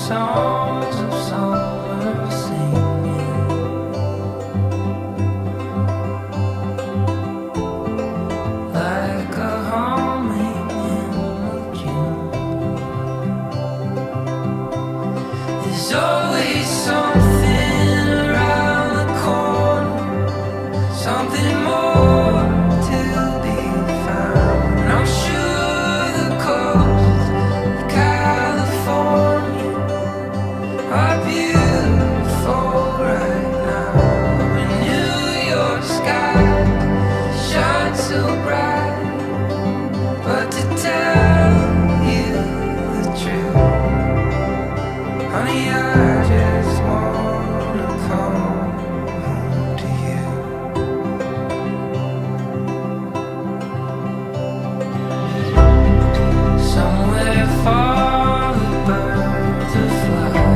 songs of summer singing, like a humming hymn of June. There's always something around the corner, something more to be found. I'm sure the coast of California are beautiful right now. And New York sky shines so bright, but to tell you the truth, honey, I just wanna come home to you. Somewhere far the birds are flying.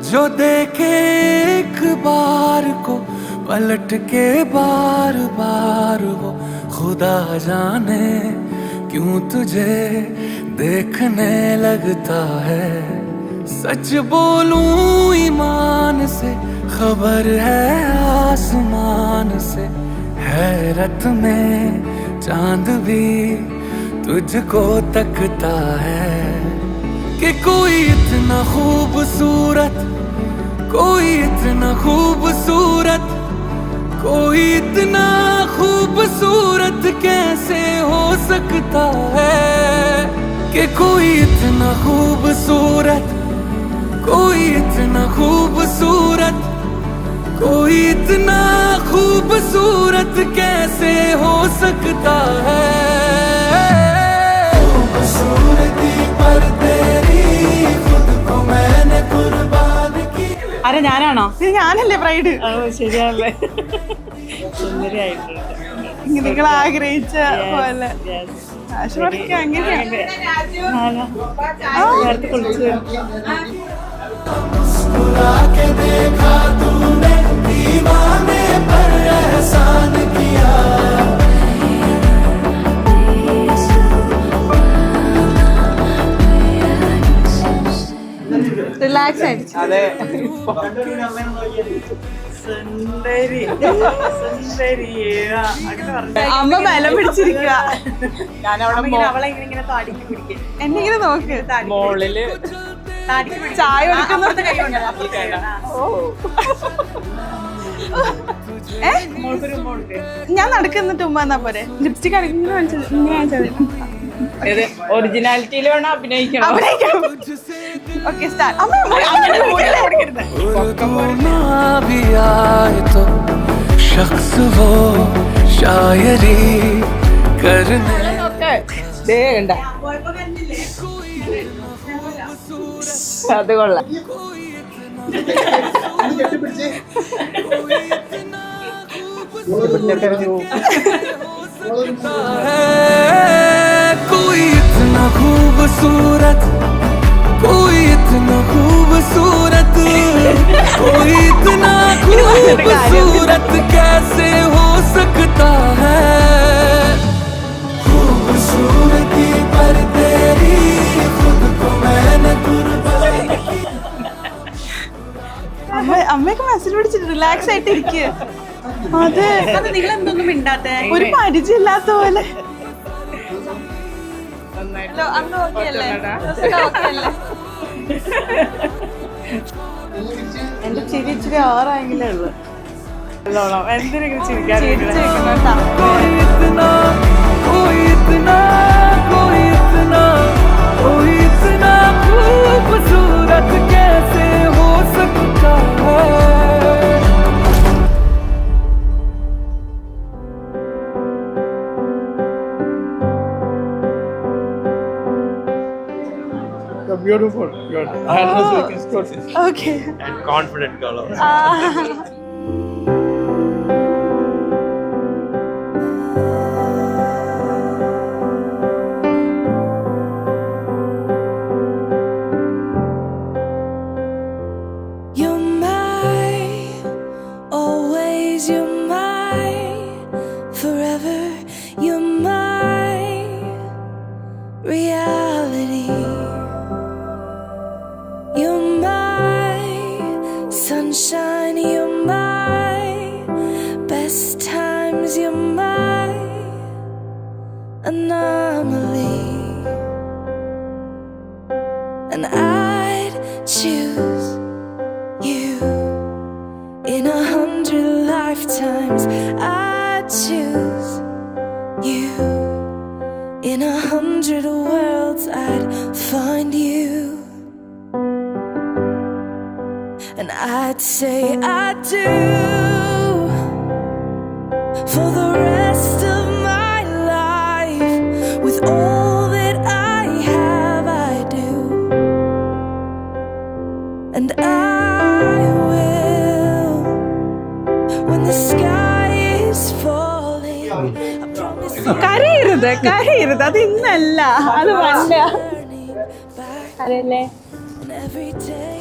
जो देखे एक बार को पलट के बार बार वो खुदा जाने क्यों तुझे देखने लगता है। सच बोलूं ईमान से खबर है आसमान से, हैरत में चांद भी तुझको तकता है कि कोई इतना खूबसूरत, कोई इतना खूबसूरत, कोई इतना खूबसूरत कैसे हो सकता है कि कोई इतना खूबसूरत, कोई इतना खूबसूरत, कोई इतना खूबसूरत कैसे हो सकता है। खूबसूरती पर तेरी खुद को मैंने कुर्बान की। ആരെ ഞാനാണോ? ഇത് ഞാനല്ലേ ബ്രൈഡ്? ശരിയാണല്ലേ, സുന്ദരിയായിട്ടുണ്ട്. നിങ്ങൾ ആഗ്രഹിച്ച പോലെ ആശുപത്രിക്ക് അങ്ങനെയാണ്. നേരത്തെ കുളിച്ചു मुस्कुरा के देखा तूने, दीवाने पर एहसान किया। റിലാക്സ് ആയിട്ട് സുന്ദരി സുന്ദരി അങ്ങനെ പറഞ്ഞു. അമ്മ ബലം പിടിച്ചിരിക്കുക. അവളെ ഇങ്ങനെ താടിക്ക് പിടിക്കും. എന്നെ ഇങ്ങനെ നോക്ക്. മോളില് ചായ കൊടുക്കുന്ന ഞാൻ നടക്കുന്നിട്ട് ഉമ്മ എന്നാ പോരെ. ലിപ്സ്റ്റിക് ഒറിജിനാലിറ്റിയിൽ വേണം അഭിനയിക്കണം. Okay start. भी आए तो शख्स वो शायरी करने അത് കൊള്ളാം. कोई इतना खूबसूरत, कोई इतना खूबसूरत, कोई इतना खूबसूरत कैसे हो सकता है। खूबसूरती पर तेरी खुद को मैंने कुर्बान किया। അമ്മയൊക്കെ മനസ്സിൽ പിടിച്ചിട്ട് റിലാക്സ് ആയിട്ട് ഇരിക്കുക. അതെ, നിങ്ങൾ എന്തൊന്നും മിണ്ടാത്ത ഒരു പരിചയമില്ലാത്ത പോലെ. അന്ന് ഓക്കെ അല്ലേ? എന്റെ ചിരി ഇച്ചിരി ആറായെങ്കിലേ ഉള്ളു. എന്തിനെങ്കിലും ചിരിക്കാൻ कोई इतना, कोई इतना, कोई इतना, कोई इतना खूबसूरत कैसे हो सकता है। You're beautiful. Your hand was like exquisite. Okay. And confident girl. melody. You're my sunshine, you're my best times, you're my anomaly. And I'd choose you in 100 lifetimes. I'd choose you in 100 worlds. I'd find you, and I'd say I do for the rest of my life. With all that I have, I do, and I will when the sky is falling. I promise you കരയരുത് അത് ഇന്നല്ല, അത് പണ്ട. turning back. അതല്ലേ And every day,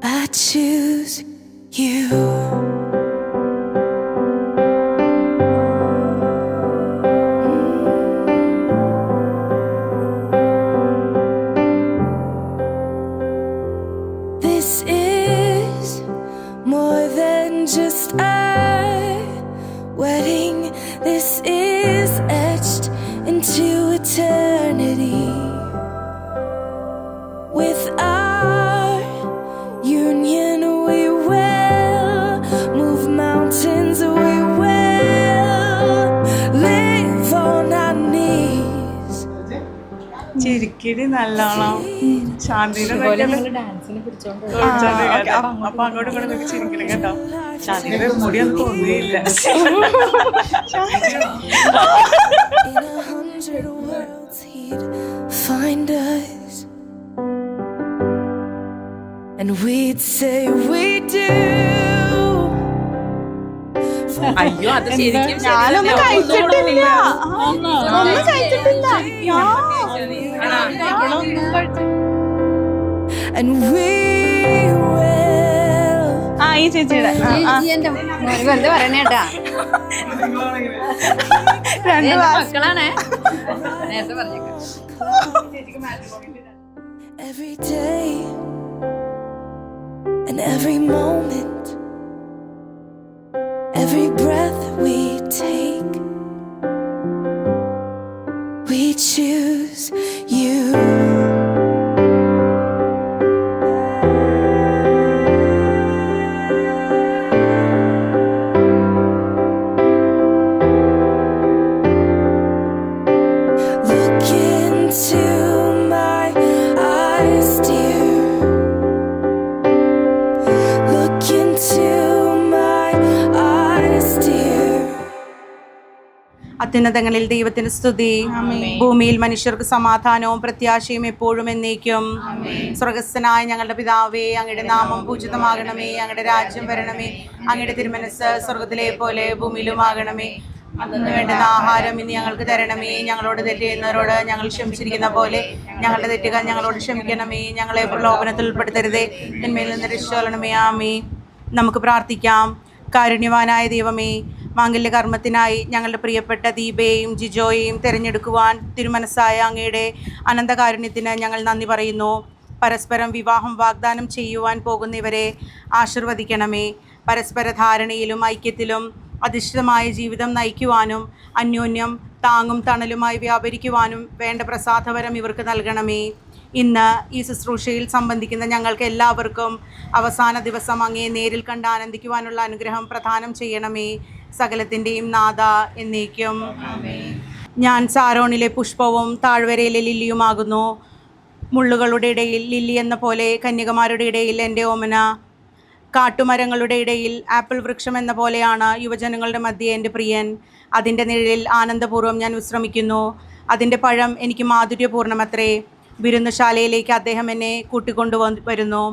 I choose you. This is more than just a wedding. This is etched into eternity. With our union, we will move mountains. We will live on our knees. ചിരിക്കടി നല്ലോണം. ശാന്തിനെ ഡാൻസിന് പിടിച്ചോണ്ട് അപ്പൊ അങ്ങോട്ടും ഇങ്ങോട്ടും നോക്കി ചിരിക്കണം കേട്ടോ. ശാന്തിന്റെ മുടിയൊന്നും തോന്നുകയില്ല. In 100 worlds, he'd find us, and we'd say we do. അയ്യോ അത് ശരിക്കും ഞാനൊന്നും കഴിച്ചിട്ടില്ല. ഒന്നും കഴിച്ചിട്ടില്ല. And we will. ഈ ചേച്ചിയുടെ വെറുതെ പറയണേട്ടാ, രണ്ട് മക്കളാണേ, നേരത്തെ പറഞ്ഞേക്കാം. Every day and every moment, every breath we take, we choose you. Look into my eyes, dear. Look into my eyes, dear. അത്യുന്നതങ്ങളിൽ ദൈവത്തിന് സ്തുതി. ഭൂമിയിൽ മനുഷ്യർക്ക് സമാധാനവും പ്രത്യാശയും എപ്പോഴും എന്നേക്കും. സ്വർഗസ്ഥനായ ഞങ്ങളുടെ പിതാവേ, അങ്ങയുടെ നാമം പൂജിതമാകണമേ, അങ്ങയുടെ രാജ്യം വരണമേ, അങ്ങയുടെ തിരുമനസ്സ് സ്വർഗത്തിലെ പോലെ ഭൂമിയിലുമാകണമേ. അന്ന് വേണ്ടുന്ന ആഹാരം ഇനി ഞങ്ങൾക്ക് തരണമേ, ഞങ്ങളോട് തെറ്റ് ചെയ്യുന്നവരോട് ഞങ്ങൾ ക്ഷമിച്ചിരിക്കുന്ന പോലെ ഞങ്ങളുടെ തെറ്റുകൾ ഞങ്ങളോട് ക്ഷമിക്കണമേ, ഞങ്ങളെ പ്രലോഭനത്തിൽ ഉൾപ്പെടുത്തരുതേ, തിന്മയിൽ നിന്ന് രക്ഷിച്ചോളണമേ. ആമേ. നമുക്ക് പ്രാർത്ഥിക്കാം. കാരുണ്യവാനായ ദൈവമേ, മാംഗല്യകർമ്മത്തിനായി ഞങ്ങളുടെ പ്രിയപ്പെട്ട ദീപയെയും ജിജോയെയും തിരഞ്ഞെടുക്കുവാൻ തിരുമനസ്സായ അങ്ങയുടെ അനന്തകാരുണ്യത്തിന് ഞങ്ങൾ നന്ദി പറയുന്നു. പരസ്പരം വിവാഹം വാഗ്ദാനം ചെയ്യുവാൻ പോകുന്നവരെ ആശീർവദിക്കണമേ. പരസ്പര ധാരണയിലും ഐക്യത്തിലും അധിഷ്ഠിതമായ ജീവിതം നയിക്കുവാനും അന്യോന്യം താങ്ങും തണലുമായി വ്യാപരിക്കുവാനും വേണ്ട പ്രസാദവരം ഇവർക്ക് നൽകണമേ. ഇന്ന് ഈ ശുശ്രൂഷയിൽ സംബന്ധിക്കുന്ന ഞങ്ങൾക്ക് എല്ലാവർക്കും അവസാന ദിവസം അങ്ങയെ നേരിൽ കണ്ട് ആനന്ദിക്കുവാനുള്ള അനുഗ്രഹം പ്രദാനം ചെയ്യണമേ. സകലത്തിൻ്റെയും നാഥ എന്നേക്കും. ഞാൻ സാരോണിലെ പുഷ്പവും താഴ്വരയിലെ ലില്ലിയുമാകുന്നു. മുള്ളുകളുടെ ഇടയിൽ ലില്ലി എന്ന പോലെ കന്യകമാരുടെ ഇടയിൽ എൻ്റെ ഓമന. കാട്ടുമരങ്ങളുടെ ഇടയിൽ ആപ്പിൾ വൃക്ഷം എന്ന പോലെയാണ് യുവജനങ്ങളുടെ മധ്യേ എൻ്റെ പ്രിയൻ. അതിൻ്റെ നിഴലിൽ ആനന്ദപൂർവ്വം ഞാൻ വിശ്രമിക്കുന്നു. അതിൻ്റെ പഴം എനിക്ക് മാധുര്യപൂർണ്ണമത്രേ. വിരുന്നുശാലയിലേക്ക് അദ്ദേഹം എന്നെ കൂട്ടിക്കൊണ്ടു വരുന്നു.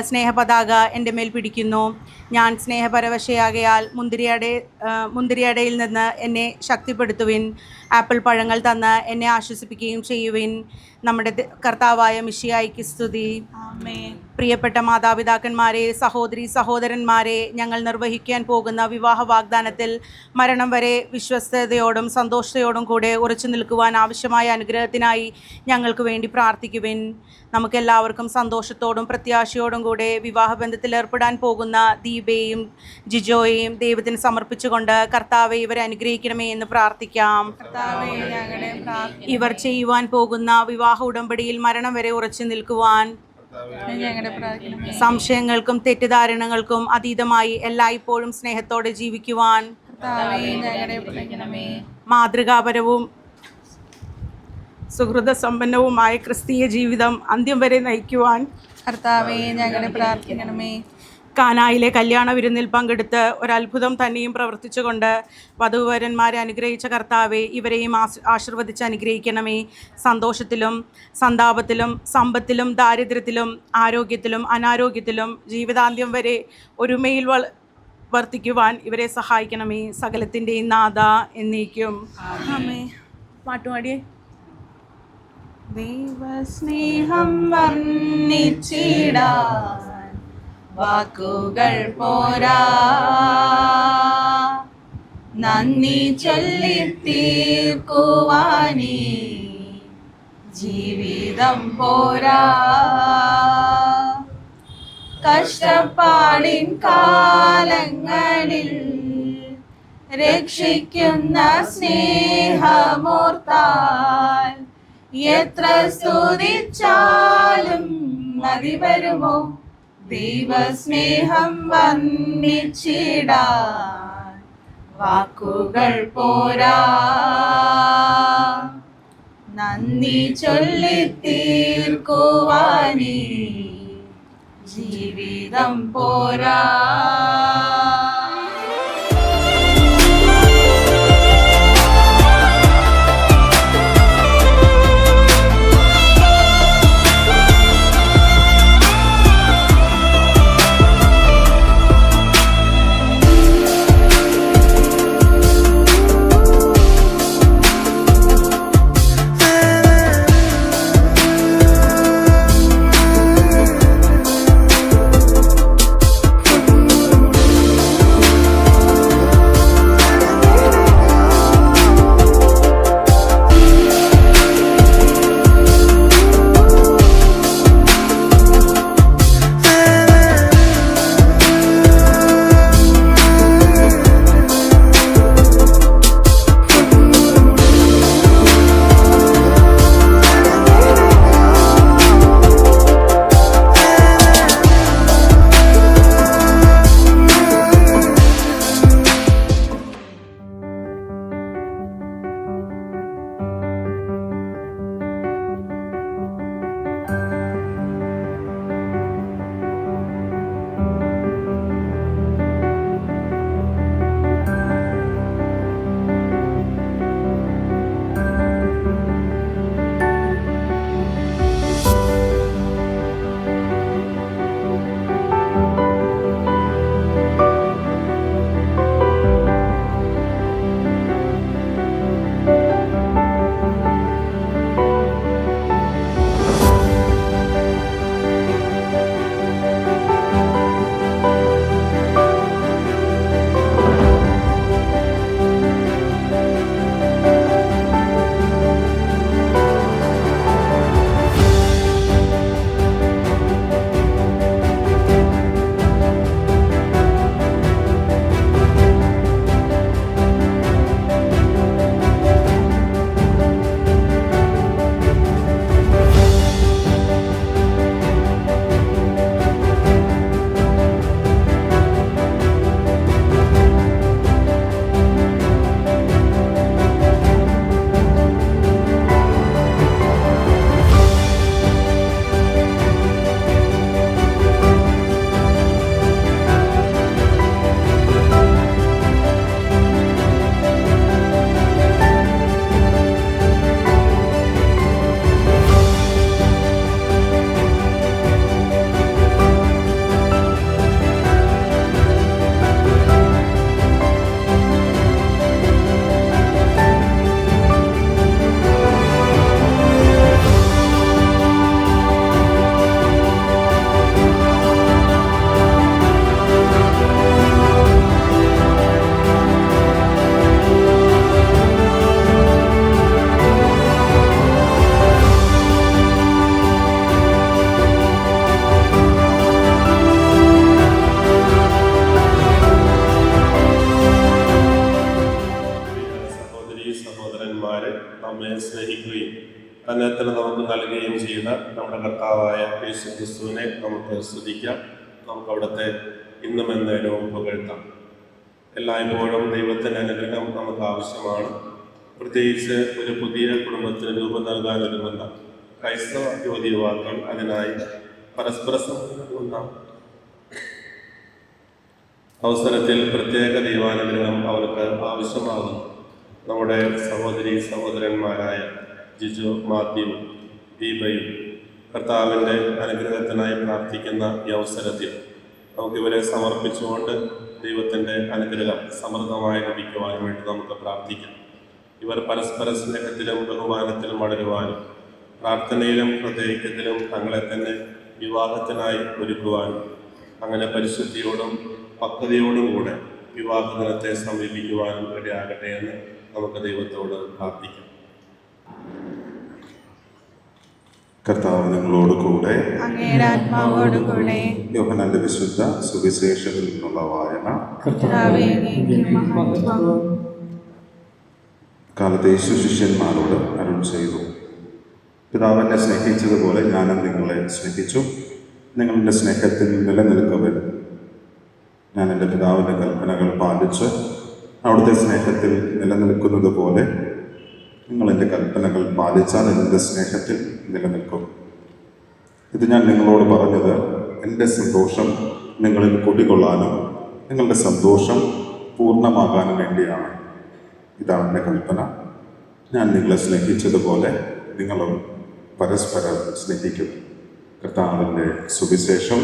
സ്നേഹപതാക എൻ്റെ മേൽ പിടിക്കുന്നു. ഞാൻ സ്നേഹപരവശയാകയാൽ മുന്തിരിയടയിൽ നിന്ന് എന്നെ ശക്തിപ്പെടുത്തുവിൻ. ആപ്പിൾ പഴങ്ങൾ തന്ന് എന്നെ ആശ്വസിപ്പിക്കുകയും ചെയ്യുവിൻ. നമ്മുടെ കർത്താവായ മിശിഹായ്ക്ക് സ്തുതി. പ്രിയപ്പെട്ട മാതാപിതാക്കന്മാരെ, സഹോദരി സഹോദരന്മാരെ, ഞങ്ങൾ നിർവഹിക്കാൻ പോകുന്ന വിവാഹ വാഗ്ദാനത്തിൽ മരണം വരെ വിശ്വസ്തയോടും സന്തോഷത്തോടും കൂടെ ഉറച്ചു നിൽക്കുവാൻ ആവശ്യമായ അനുഗ്രഹത്തിനായി ഞങ്ങൾക്ക് വേണ്ടി പ്രാർത്ഥിക്കുവിൻ. നമുക്കെല്ലാവർക്കും സന്തോഷത്തോടും പ്രത്യാശയോടും കൂടെ വിവാഹബന്ധത്തിൽ ഏർപ്പെടാൻ പോകുന്ന ദീപയെയും ജിജോയെയും ദൈവത്തിന് സമർപ്പിച്ചുകൊണ്ട് കർത്താവെ ഇവരെ അനുഗ്രഹിക്കണമേ എന്ന് പ്രാർത്ഥിക്കാം. ഇവർ ചെയ്യുവാൻ പോകുന്ന വിവാഹ ഉടമ്പടിയിൽ മരണം വരെ ഉറച്ചു നിൽക്കുവാൻ, സംശയങ്ങൾക്കും തെറ്റിദ്ധാരണകൾക്കും അതീതമായി എല്ലായ്പ്പോഴും സ്നേഹത്തോടെ ജീവിക്കുവാൻ, മാതൃകാപരവും സുഹൃത സമ്പന്നവുമായ ക്രിസ്തീയ ജീവിതം അന്ത്യം വരെ നയിക്കുവാൻ കർത്താവേ ഞങ്ങളെ പ്രാർത്ഥിക്കണമേ. കാനായിലെ കല്യാണ വിരുന്നിൽ പങ്കെടുത്ത് ഒരത്ഭുതം തന്നെയും പ്രവർത്തിച്ചുകൊണ്ട് വധൂവരന്മാരെ അനുഗ്രഹിച്ച കർത്താവെ ഇവരെയും ആശീർവദിച്ച് അനുഗ്രഹിക്കണമേ. സന്തോഷത്തിലും സന്താപത്തിലും സമ്പത്തിലും ദാരിദ്ര്യത്തിലും ആരോഗ്യത്തിലും അനാരോഗ്യത്തിലും ജീവിതാന്ത്യം വരെ ഒരുമയിൽ വർത്തിക്കുവാൻ ഇവരെ സഹായിക്കണമേ. സകലത്തിൻ്റെയും നാഥ എന്നേക്കും. പാട്ടുപാടിയേ. ദൈവസ്നേഹം വർണ്ണിച്ചിടാൻ വാക്കുകൾ പോരാ, നന്ദി ചൊല്ലി തീർക്കുവാനേ ജീവിതം പോരാ. കഷ്ടപ്പാടിൻ കാലങ്ങളിൽ രക്ഷിക്കുന്ന സ്നേഹമോർത്താൽ എത്ര സ്തുതിച്ചാലും മതി വരുമോ. ദൈവസ്നേഹം വർണ്ണിച്ചിടാൻ വാക്കുകൾ പോരാ, നന്ദി ചൊല്ലി തീർക്കുവാനേ ജീവിതം പോരാ. ചെയ്ത നമ്മുടെ കർത്താവായ യേശു ക്രിസ്തുവിനെ നമുക്ക് സ്തുതിക്കാം. നമുക്ക് അവിടുത്തെ ഇന്നും എന്നേരവും പുകഴ്ത്താം. എല്ലായ്പ്പോഴും ദൈവത്തിൻ്റെ അനുഗ്രഹം നമുക്ക് ആവശ്യമാണ്. പ്രത്യേകിച്ച് ഒരു പുതിയ കുടുംബത്തിന് രൂപം നൽകാനൊരുങ്ങുന്ന ക്രൈസ്തവ യുവതി യുവാക്കൾ അതിനായി പരസ്പര സഹകരണ അവസരത്തിൽ പ്രത്യേക ദൈവാനുഗ്രഹം അവർക്ക് ആവശ്യമാകുന്നു. നമ്മുടെ സഹോദരി സഹോദരന്മാരായ ജിജു, മാത്യു, ദീപയും കർത്താവിൻ്റെ അനുഗ്രഹത്തിനായി പ്രാർത്ഥിക്കുന്ന ഈ അവസരത്തിൽ നമുക്കിവരെ സമർപ്പിച്ചുകൊണ്ട് ദൈവത്തിൻ്റെ അനുഗ്രഹം സമൃദ്ധമായി ലഭിക്കുവാൻ വേണ്ടി നമുക്ക് പ്രാർത്ഥിക്കാം. ഇവർ പരസ്പര സ്നേഹത്തിലും ബഹുമാനത്തിലും വളരുവാനും പ്രാർത്ഥനയിലും ഹൃദയത്തിലും തങ്ങളെ തന്നെ വിവാഹത്തിനായി ഒരുക്കുവാനും അങ്ങനെ പരിശുദ്ധിയോടും പക്വതയോടും കൂടെ വിവാഹദിനത്തെ സമീപിക്കുവാനും ഇടയാകട്ടെ എന്ന് നമുക്ക് ദൈവത്തോട് പ്രാർത്ഥിക്കാം. കർത്താവ് നിങ്ങളോട് കൂടെ, അങ്ങയുടെ ആത്മാവോട് കൂടെ. യോഹന്നാന്റെ വിശുദ്ധ സുവിശേഷത്തിൽ നിന്നുള്ള വായന. കർത്താവേ, അങ്ങേക്ക് മഹത്വം. കാലത്ത് യേശു ശിഷ്യന്മാരോട് അരുൾ ചെയ്തു, പിതാവിനെ സ്നേഹിച്ചതുപോലെ ഞാനും നിങ്ങളെ സ്നേഹിച്ചു. നിങ്ങളുടെ സ്നേഹത്തിൽ നിലനിൽക്കുവൻ. ഞാൻ എൻ്റെ പിതാവിൻ്റെ കൽപ്പനകൾ പാലിച്ച് അവിടുത്തെ സ്നേഹത്തിൽ നിലനിൽക്കുന്നത് പോലെ നിങ്ങൾ എൻ്റെ കൽപ്പനകൾ പാലിച്ചാൽ എൻ്റെ സ്നേഹത്തിൽ നിലനിൽക്കും. ഇത് ഞാൻ നിങ്ങളോട് പറഞ്ഞത് എൻ്റെ സന്തോഷം നിങ്ങളിൽ കുടികൊള്ളാനും നിങ്ങളുടെ സന്തോഷം പൂർണ്ണമാകാനും വേണ്ടിയാണ്. ഇതാണ് എൻ്റെ കൽപ്പന. ഞാൻ നിങ്ങളെ സ്നേഹിച്ചതുപോലെ നിങ്ങളും പരസ്പരം സ്നേഹിക്കും. കർത്താവിൻ്റെ സുവിശേഷം.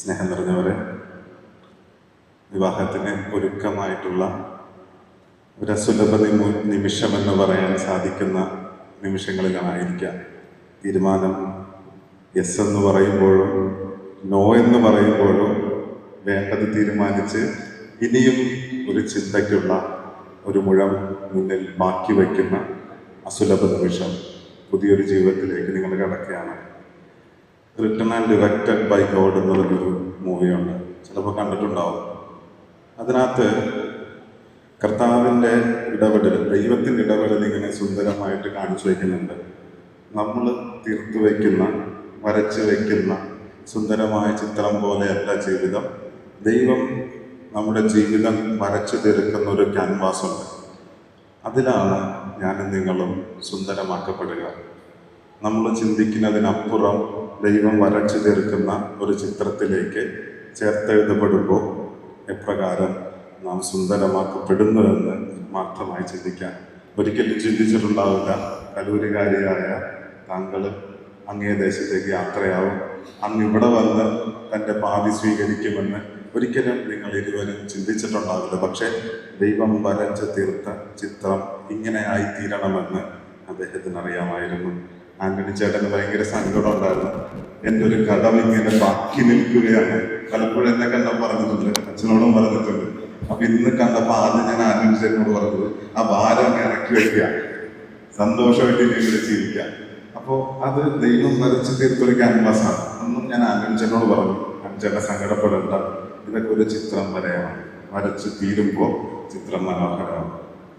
സ്നേഹം നിറഞ്ഞവരെ, വിവാഹത്തിന് ഒരുക്കമായിട്ടുള്ള ഒരു അസുലഭ നിമിഷമെന്ന് പറയാൻ സാധിക്കുന്ന നിമിഷങ്ങളിലായിരിക്കാം. തീരുമാനം യെസ് എന്ന് പറയുമ്പോഴും നോ എന്ന് പറയുമ്പോഴും വേണ്ടത് തീരുമാനിച്ച് ഇനിയും ഒരു ചിന്തയ്ക്കുള്ള ഒരു മുഴം മുന്നിൽ ബാക്കി വയ്ക്കുന്ന അസുലഭ നിമിഷം. പുതിയൊരു ജീവിതത്തിലേക്ക് നിങ്ങൾ കിടക്കുകയാണ്. Written and directed by God എന്ന് പറഞ്ഞൊരു മൂവിയുണ്ട്, ചിലപ്പോൾ കണ്ടിട്ടുണ്ടാവും. അതിനകത്ത് കർത്താവിൻ്റെ ഇടപെടൽ, ദൈവത്തിൻ്റെ ഇടപെടൽ ഇങ്ങനെ സുന്ദരമായിട്ട് കാണിച്ചു വയ്ക്കുന്നുണ്ട്. നമ്മൾ തീർത്തു വയ്ക്കുന്ന, വരച്ച് വയ്ക്കുന്ന സുന്ദരമായ ചിത്രം പോലെയല്ല ജീവിതം. ദൈവം നമ്മുടെ ജീവിതം വരച്ചു തീർക്കുന്ന ഒരു ക്യാൻവാസ് ഉണ്ട്. അതിലാണ് ഞാനും നിങ്ങളും സുന്ദരമാക്കപ്പെടുക. നമ്മൾ ചിന്തിക്കുന്നതിനപ്പുറം ദൈവം വരച്ചു തീർക്കുന്ന ഒരു ചിത്രത്തിലേക്ക് ചേർത്തെഴുതപ്പെടുമ്പോൾ എപ്രകാരം നാം സുന്ദരമാക്കപ്പെടുന്നുവെന്ന് മാത്രമായി ചിന്തിക്കാൻ ഒരിക്കലും ചിന്തിച്ചിട്ടുണ്ടാവില്ല. കലൂരുകാരിയായ താങ്കൾ അങ്ങേ ദേശത്തേക്ക് യാത്രയാവും, അങ്ങ് ഇവിടെ വന്ന് തൻ്റെ പാതി സ്വീകരിക്കുമെന്ന് ഒരിക്കലും നിങ്ങൾ ഇരുവരും ചിന്തിച്ചിട്ടുണ്ടാവില്ല. പക്ഷേ ദൈവം വരച്ച് തീർത്ത ചിത്രം ഇങ്ങനെയായി തീരണമെന്ന് അദ്ദേഹത്തിന് അറിയാമായിരുന്നു. ആന്റണി ചേട്ടന് ഭയങ്കര സങ്കടം ഉണ്ടായിരുന്നു. എൻ്റെ ഒരു കടം ഇങ്ങനെ ബാക്കി നിൽക്കുകയാണ്. പലപ്പോഴും എന്നെ കണ്ടാൽ പറഞ്ഞിട്ടുണ്ട്, അച്ഛനോടും പറഞ്ഞിട്ടുണ്ട്. അപ്പൊ ഇന്ന് കണ്ടപ്പോൾ ആദ്യം ഞാൻ ആന്റണി ചേട്ടനോട് പറഞ്ഞത് ആ ഭാരം ഇറക്കി വയ്ക്കുക, സന്തോഷമായിട്ട് ഇങ്ങനെ ജീവിക്കാം. അപ്പോൾ അത് ദൈവം വരച്ച് തീർത്തൊരു ക്യാൻവാസാണ്. അന്നും ഞാൻ ആന്റണി ചേട്ടനോട് പറഞ്ഞു, ആന്റണി ചേട്ടൻ സങ്കടപ്പെടേണ്ട, ഇതൊക്കെ ഒരു ചിത്രം വരെയാണ്. വരച്ച് തീരുമ്പോൾ ചിത്രം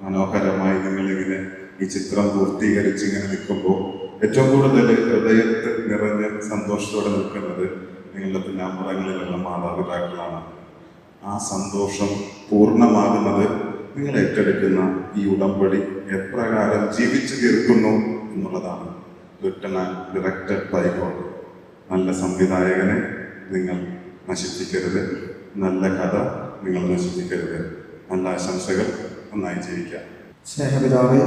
മനോഹരമായി നിങ്ങളിങ്ങനെ ഈ ചിത്രം പൂർത്തീകരിച്ച് ഇങ്ങനെ നിൽക്കുമ്പോൾ ഏറ്റവും കൂടുതൽ ഹൃദയത്തിൽ നിറഞ്ഞ സന്തോഷത്തോടെ നിൽക്കുന്നത് നിങ്ങളുടെ പിന്നാമ്പുറങ്ങളിലുള്ള മാതാപിതാക്കളാണ്. ആ സന്തോഷം പൂർണ്ണമാകുന്നത് നിങ്ങൾ ഏറ്റെടുക്കുന്ന ഈ ഉടമ്പടി എപ്രകാരം ജീവിച്ചു തീർക്കുന്നു എന്നുള്ളതാണ്. Written and directed by God. നല്ല സംവിധായകനെ നിങ്ങൾ നശിപ്പിക്കരുത്, നല്ല കഥ നിങ്ങൾ നശിപ്പിക്കരുത്. നല്ല ആശംസകൾ. നന്നായി ജീവിക്കാം. സ്നേഹപിതാവേ,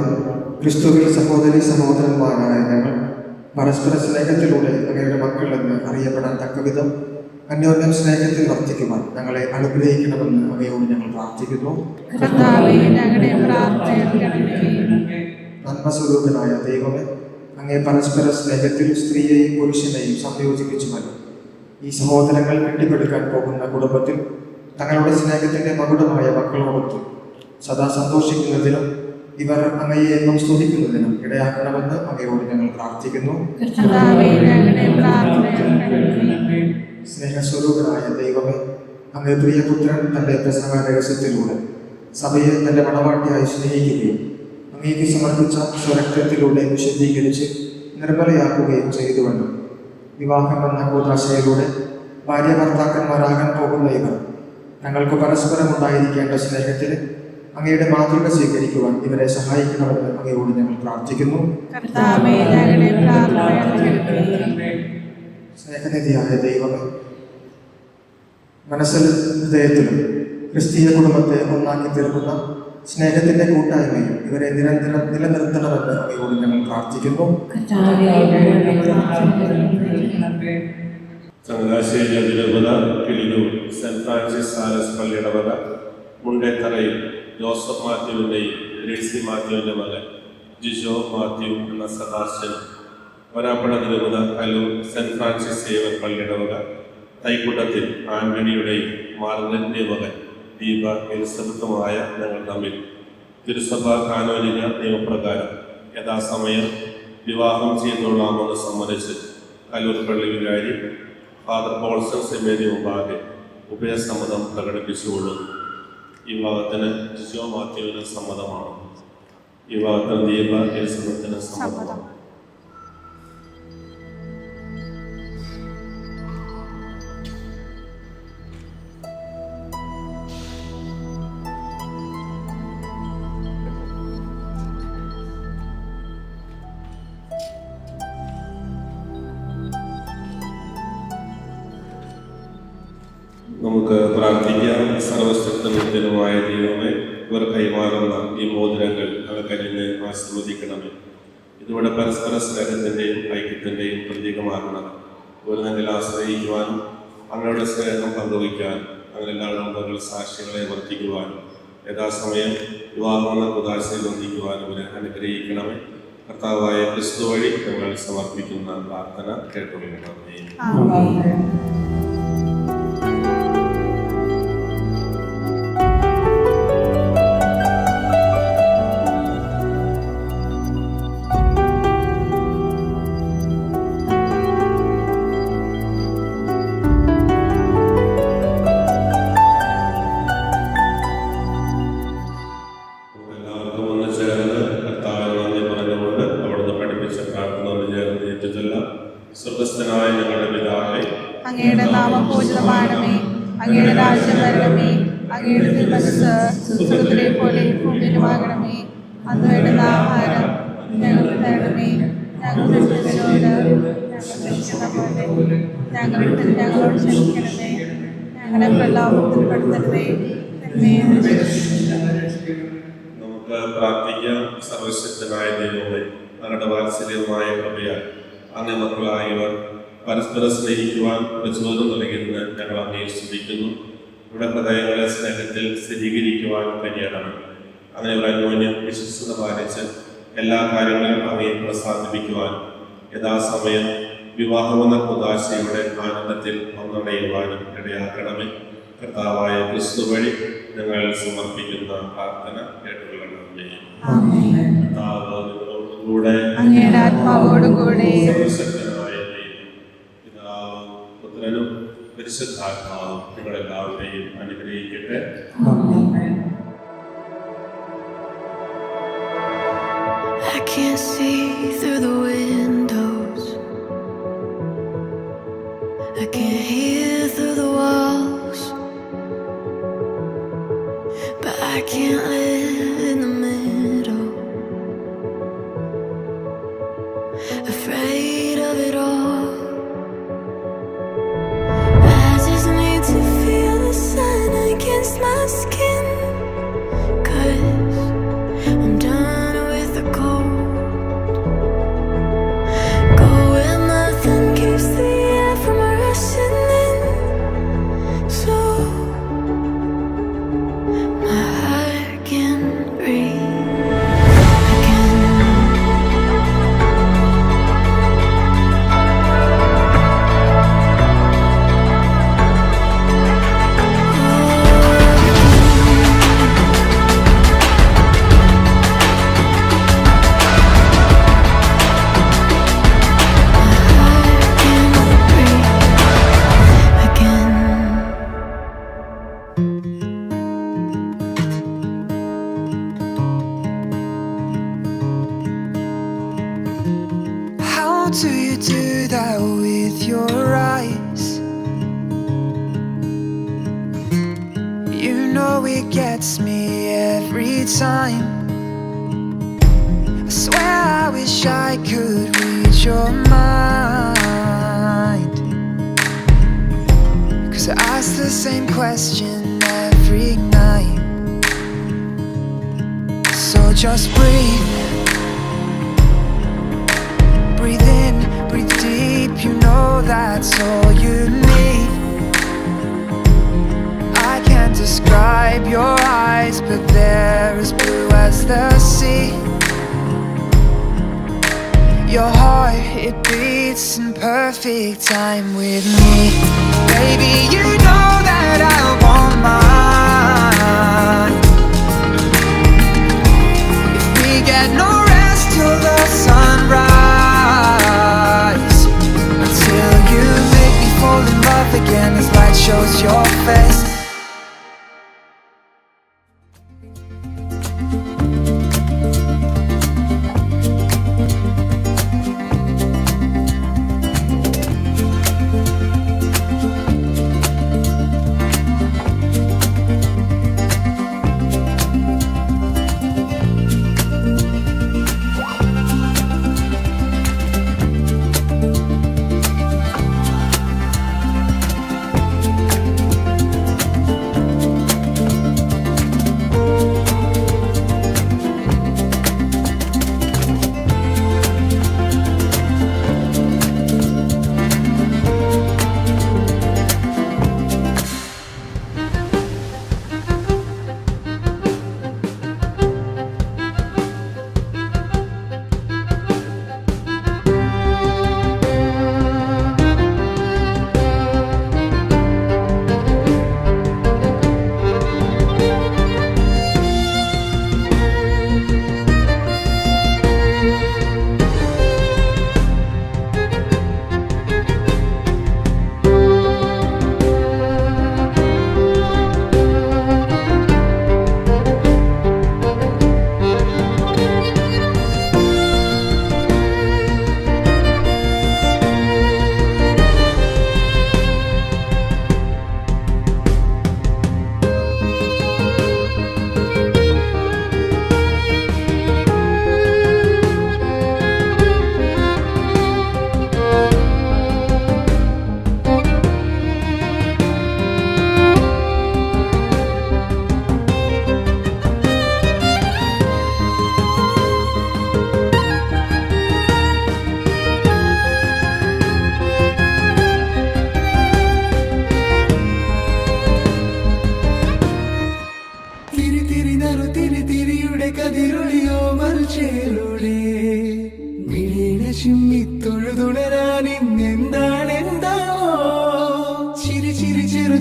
ക്രിസ്തുവിൽ സഹോദരി സഹോദരന്മാരായ ഞങ്ങൾ പരസ്പര സ്നേഹത്തിലൂടെ അങ്ങയുടെ മക്കളെന്ന് അറിയപ്പെടാൻ തക്കവിധം അന്യോന്യം സ്നേഹത്തിൽ വർദ്ധിക്കുവാൻ ഞങ്ങളെ അനുഗ്രഹിക്കണമെന്ന് അങ്ങയോട് ഞങ്ങൾ പ്രാർത്ഥിക്കുന്നു. നന്മസ്വരൂപനായ ദൈവമേ, അങ്ങേ പരസ്പര സ്നേഹത്തിൽ സ്ത്രീയെയും പുരുഷനെയും സംയോജിപ്പിച്ചുമല്ലോ ഈ സഹോദരങ്ങൾ കെട്ടിപ്പടുക്കാൻ പോകുന്ന കുടുംബത്തിൽ തങ്ങളുടെ സ്നേഹത്തിന്റെ മകുടമായ മക്കളോടൊത്ത് സദാ സന്തോഷിക്കുന്നതിനും ഇവർ അങ്ങയെ എന്നും സ്തുതിക്കുന്നതിനും ഇടയാക്കണമെന്ന് അങ്ങയോട് ഞങ്ങൾ പ്രാർത്ഥിക്കുന്നു. സ്നേഹസ്വരൂപനായ ദൈവമേ, അങ്ങേ പ്രിയപുത്രൻ തന്റെ പ്രസംഗ രഹസ്യത്തിലൂടെ സഭയെ തന്റെ മണവാട്ടിയായി സ്നേഹിക്കുകയും അങ്ങേക്ക് സമർപ്പിച്ച സ്വരക്തത്തിലൂടെ വിശുദ്ധീകരിച്ച് നിർമ്മലയാക്കുകയും ചെയ്തുവല്ലോ. വിവാഹം എന്ന കൂതാശയിലൂടെ ഭാര്യ ഭർത്താക്കന്മാരാകാൻ പോകുന്ന ഇവർ തങ്ങൾക്ക് പരസ്പരം ഉണ്ടായിരിക്കേണ്ട സ്നേഹത്തിൽ അങ്ങയുടെ മാതൃക സ്വീകരിക്കുവാൻ ഇവരെ സഹായിക്കണമെന്ന് അങ്ങയോട് ഞങ്ങൾ പ്രാർത്ഥിക്കുന്നു. സ്നേഹനിധിയായ ദൈവമേ, മനസ്സിലും ഹൃദയത്തിലും ക്രിസ്തീയ കുടുംബത്തെ ഒന്നാക്കി തീർക്കുന്ന സ്നേഹത്തിന്റെ കൂട്ടായ്മയും ഇവരെ നിരന്തരം നിലനിർത്തണമെന്ന് അങ്ങയോട് ഞങ്ങൾ പ്രാർത്ഥിക്കുന്നു. ചങ്ങനാശ്ശേരി അതിരൂപത കിളിയൂർ സെന്റ് ഫ്രാൻസിസ് സാലസ് പള്ളിയുടെ വക മുണ്ടേത്തറയിൽ ജോസഫ് മാത്യുവിൻ്റെയും ഗ്രേസി മാത്യുവിൻ്റെ മകൻ ജിജോ മാത്യു എന്ന സദാശനും വരാപ്പുഴ അതിരൂപത കലൂർ സെന്റ് ഫ്രാൻസിസ് സേവർ പള്ളിയുടെ വക തൈക്കുട്ടത്തിൽ ആന്റണിയുടെയും മാർഗരറ്റിൻ്റെ മകൻ ദീപ എലിസബത്തുമായ ഞങ്ങൾ തമ്മിൽ തിരുസഭ കാനോനിക നിയമപ്രകാരം യഥാസമയം വിവാഹം ചെയ്തുകൊള്ളാമെന്ന് സമ്മതിച്ച് കലൂർ പള്ളി വികാരി ഫാദർ പോൾസൺ സെമേരി മുമ്പാകെ ഉഭയസമ്മതം പ്രകടിപ്പിച്ചുകൊള്ളുന്നു. ഈ വിവാഹത്തിന് ജിജോ മാത്യുവിന് സമ്മതമാണ്. ഈ വിവാഹത്തിന് ദീപ എലിസബത്തിന് സമ്മതമാണ്. നമുക്ക് പ്രാർത്ഥിക്കാം. സർവശക്തനുമായ ദൈവമേ, ഇവർ കൈമാറുന്ന ഈ മോതിരങ്ങൾ അവക്കലിനെ ആശീർവദിക്കണമേ. ഇതിലൂടെ പരസ്പര സ്നേഹത്തിൻ്റെയും ഐക്യത്തിൻ്റെയും പ്രതീകമാകണം. ഒരു നിലയിൽ ആശ്രയിക്കുവാനും അങ്ങയുടെ സ്നേഹം പങ്കുവയ്ക്കാനും അങ്ങനെ എല്ലാവരും സാക്ഷികളെ വർദ്ധിക്കുവാനും യഥാസമയം വിവാഹമെന്ന കുദാശയിൽ ഒന്നിക്കുവാനും ഇവരെ അനുഗ്രഹിക്കണമേ. കർത്താവായ ക്രിസ്തു വഴി ഞങ്ങൾ സമർപ്പിക്കുന്ന പ്രാർത്ഥന കേട്ടുകൊള്ളണമേ. സ്വർഗ്ഗസ്ഥനായ ഞങ്ങളുടെ പിതാവേ, അങ്ങയുടെ നാമം പൂജിതമാകണമേ. അങ്ങയുടെ രാജ്യം വരണമേ. അങ്ങയുടെ തിരുമനസ്സ് സ്വർഗ്ഗത്തിലെ പോലെ ഭൂമിയിലുമാകണമേ. അന്ന് വേണ്ടുന്ന ആഹാരം ഞങ്ങൾക്ക് തരണമേ. ഞങ്ങളുടെ തെറ്റുകളോട് ഞങ്ങളോട് ക്ഷമിക്കണമേ. ഞങ്ങളെ പ്രലോഭനത്തിൽ പെടുത്തണമേ. നമുക്ക് പ്രാർത്ഥിക്കാം. സർവശക്തനായ ദൈവമേ, ഞങ്ങളുടെ വാത്സല്യമായ കൃപയാൽ അങ്ങേ മക്കളായവർ പരസ്പരം സ്നേഹിക്കുവാൻ പ്രചോദനം നൽകിയതിന് ഞങ്ങൾ അങ്ങയെ സ്തുതിക്കുന്നു. ഇവിടെ ഹൃദയങ്ങളെ സ്നേഹത്തിൽ സ്ഥിരീകരിക്കുവാൻ കഴിയണം. അങ്ങനെ ഒരു അന്യോന്യം വിശ്വസ്തത പാലിച്ച് എല്ലാ കാര്യങ്ങളും അങ്ങയെ പ്രസാദിപ്പിക്കുവാൻ യഥാസമയം വിവാഹമെന്ന കുദാശയുടെ ആനന്ദത്തിൽ ഒന്നടയുവാനും ഇടയാക്കണമേ. കർത്താവായ ക്രിസ്തു വഴി ഞങ്ങൾ സമർപ്പിക്കുന്ന പ്രാർത്ഥന കേട്ടുകൊള്ളണമേ. കർത്താവോടുകൂടെ അങ്ങയുടെ ആത്മാവോടും കൂടെ സർവശക്തനായ ദൈവം പിതാവും പുത്രനും പരിശുദ്ധാത്മാവും നിങ്ങളെല്ലാവരെയും അനുഗ്രഹിക്കട്ടെ. I can't see through the windows. I can't hear through the walls. But I can't live in the middle, afraid of it all. I just need to feel the sun against my skin, 'cause I'm done with the cold. Go where nothing keeps the air from rushing in, so my heart can breathe again. How do you do that with your eyes? You know it gets me every time. I swear I wish I could read your mind, 'cause I ask the same question every night. So just breathe. Breathe in, breathe deep, you know that's all you need. I can't describe your eyes, but they're as blue as the sea. Your heart, it beats in perfect time with me. Baby, you know that I want mine. If we get no rest till the sunrise, until you make me fall in love again as light shows your face.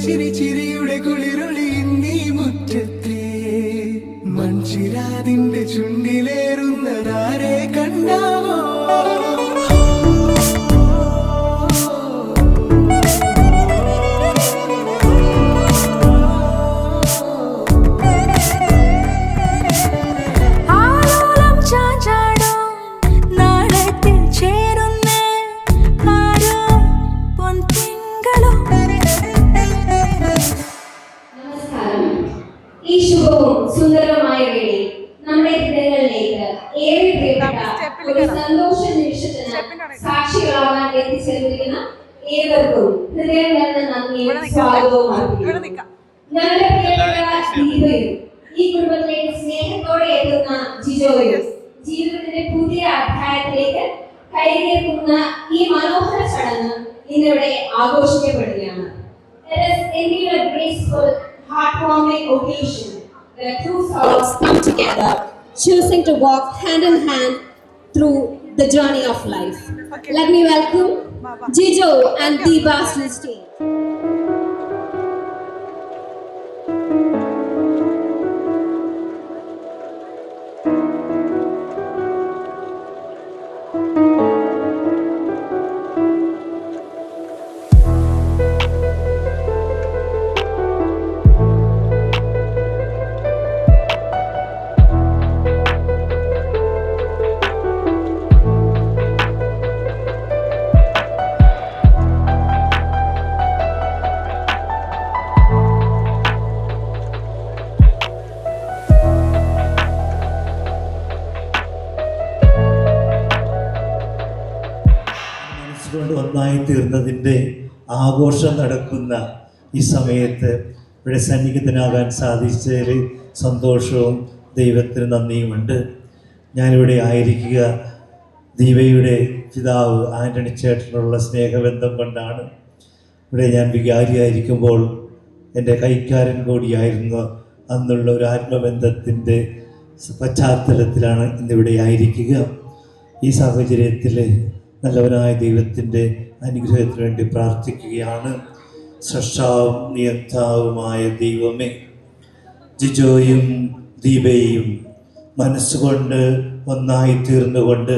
ചിരി ചിരിയുടെ കുളിരൊളി നീ മുറ്റത്തെ മൺചിരാതിന്റെ ചുണ്ടിലേറുന്നതാരെ കണ്ടാവോ ഈ ശുഭവും സുന്ദരമായ വേളയിൽ നമ്മുടെ ഹൃദയങ്ങളിലേക്ക് ഏറെ പ്രിയപ്പെട്ട ഒരു സന്തോഷ നിമിഷത്തിന് സാക്ഷികളാവാൻ എത്തിച്ചേർന്നിരിക്കുന്ന ഏവർക്കും ഹൃദയം നിറഞ്ഞ നന്ദിയും സ്വാഗതവും അർപ്പിക്കുന്നു. ഞങ്ങളുടെ പ്രിയപ്പെട്ട ദീപയും ഈ കുടുംബത്തിലേക്ക് സ്നേഹത്തോടെ എത്തുന്ന ജിജോയും ജീവിതത്തിന്റെ പുതിയ അധ്യായത്തിലേക്ക് കൈകേർക്കുന്ന ഈ മനോഹര ചടങ്ങ് ഇന്നിവിടെ ആഘോഷിക്കപ്പെടുകയാണ്. It is indeed a graceful, heartwarming occasion where two souls come together, choosing to walk hand in hand through the journey of life. Let me welcome Jijo and Deepa Srishti. മനസ്സുകൊണ്ട് ഒന്നായി തീർന്നതിൻ്റെ ആഘോഷം നടക്കുന്ന ഈ സമയത്ത് ഇവിടെ സന്നിഹിതനാകാൻ സാധിച്ചതിൽ സന്തോഷവും ദൈവത്തിന് നന്ദിയുമുണ്ട്. ഞാനിവിടെ ആയിരിക്കുക ദീപയുടെ പിതാവ് ആൻ്റണി ചേട്ടനുള്ള സ്നേഹബന്ധം കൊണ്ടാണ്. ഇവിടെ ഞാൻ വികാരിയായിരിക്കുമ്പോൾ എൻ്റെ കൈക്കാരൻ കൂടിയായിരുന്നു. അന്നുള്ള ഒരു ആത്മബന്ധത്തിൻ്റെ പശ്ചാത്തലത്തിലാണ് ഇന്നിവിടെ ആയിരിക്കുക. ഈ സാഹചര്യത്തിൽ നല്ലവനായ ദൈവത്തിൻ്റെ അനുഗ്രഹത്തിന് വേണ്ടി പ്രാർത്ഥിക്കുകയാണ്. സൃഷ്ടാവും നിയന്താവുമായ ദൈവമേ, ജിജോയും ദീപയും മനസ്സുകൊണ്ട് ഒന്നായി തീർന്നുകൊണ്ട്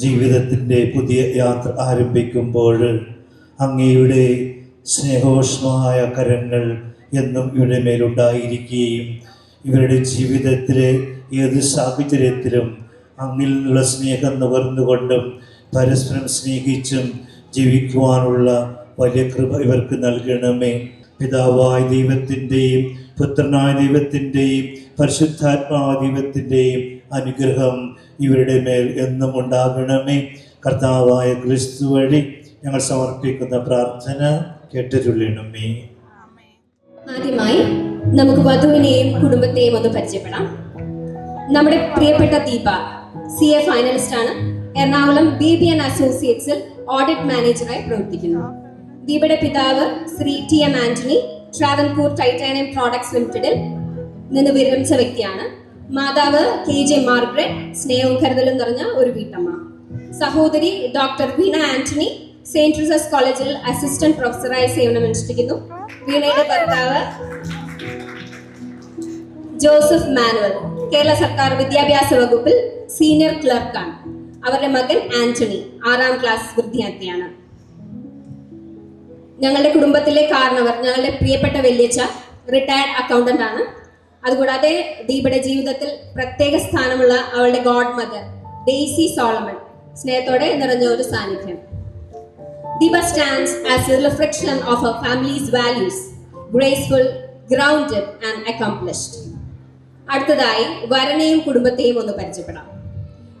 ജീവിതത്തിൻ്റെ പുതിയ യാത്ര ആരംഭിക്കുമ്പോൾ അങ്ങയുടെ സ്നേഹോഷ്മമായ കരങ്ങൾ എന്നും ഇവരുടെ മേലുണ്ടായിരിക്കുകയും ഇവരുടെ ജീവിതത്തിലെ ഏത് സാഹചര്യത്തിലും അങ്ങിൽ നിന്നുള്ള സ്നേഹം നുകർന്നുകൊണ്ടും പരസ്പരം സ്നേഹിച്ചും ജീവിക്കുവാനുള്ള വലിയ കൃപ ഇവർക്ക് നൽകണമേ. പിതാവായ ദൈവത്തിൻ്റെയും പുത്രനായ ദൈവത്തിൻ്റെയും പരിശുദ്ധാത്മാവായ ദൈവത്തിൻ്റെയും അനുഗ്രഹം ഇവരുടെ മേൽ എന്നും ഉണ്ടാകണമേ. കർത്താവായ ക്രിസ്തു വഴി ഞങ്ങൾ സമർപ്പിക്കുന്ന പ്രാർത്ഥന കേട്ടുചൊല്ലണമേ. ആദ്യമായി നമുക്ക് വധുവിനെയും കുടുംബത്തെയും ഒന്ന് പരിചയപ്പെടാം. നമ്മുടെ പ്രിയപ്പെട്ട ദീപ CA ഫൈനലിസ്റ്റ് ആണ്. എറണാകുളം BBN അസോസിയേറ്റ്സിൽ ഓഡിറ്റ് മാനേജറായി പ്രവർത്തിക്കുന്നു. ദീപയുടെ പിതാവ് Shri TM Antony Travancore titanium products ലിമിറ്റഡിൽ നിന്ന് വിരമിച്ച വ്യക്തിയാണ്. മാതാവ് KJ മാർഗ്രറ്റ് സ്നേഹവും കരുതലും നിറഞ്ഞ ഒരു വീട്ടമ്മ. സഹോദരി ഡോക്ടർ വീണ ആന്റണി സെയിന്റ് ട്രീസസ് കോളേജിൽ അസിസ്റ്റന്റ് പ്രൊഫസറായി സേവനമനുഷ്ഠിക്കുന്നു. വീണയുടെ ഭർത്താവ് ജോസഫ് മാനുവൽ കേരള സർക്കാർ വിദ്യാഭ്യാസ വകുപ്പിൽ സീനിയർ ക്ലർക്കാണ്. അവരുടെ മകൻ ആന്റണി 6ാം ക്ലാസ് വിദ്യാർത്ഥിയാണ്. ഞങ്ങളുടെ കുടുംബത്തിലെ കാരണവർ ഞങ്ങളുടെ പ്രിയപ്പെട്ട വല്യച്ഛ റിട്ടയർഡ് അക്കൗണ്ടന്റ് ആണ്. അതുകൂടാതെ ദീപയുടെ ജീവിതത്തിൽ പ്രത്യേക സ്ഥാനമുള്ള അവളുടെ ഗോഡ് മദർ ഡെയ്സി സോളമൻ സ്നേഹത്തോടെ നിറഞ്ഞ ഒരു സാന്നിധ്യം. Deepa stands as A reflection of her families values, graceful, grounded and accomplished. അടുത്തതായി വരനെയും കുടുംബത്തെയും ഒന്ന് പരിചയപ്പെടാം.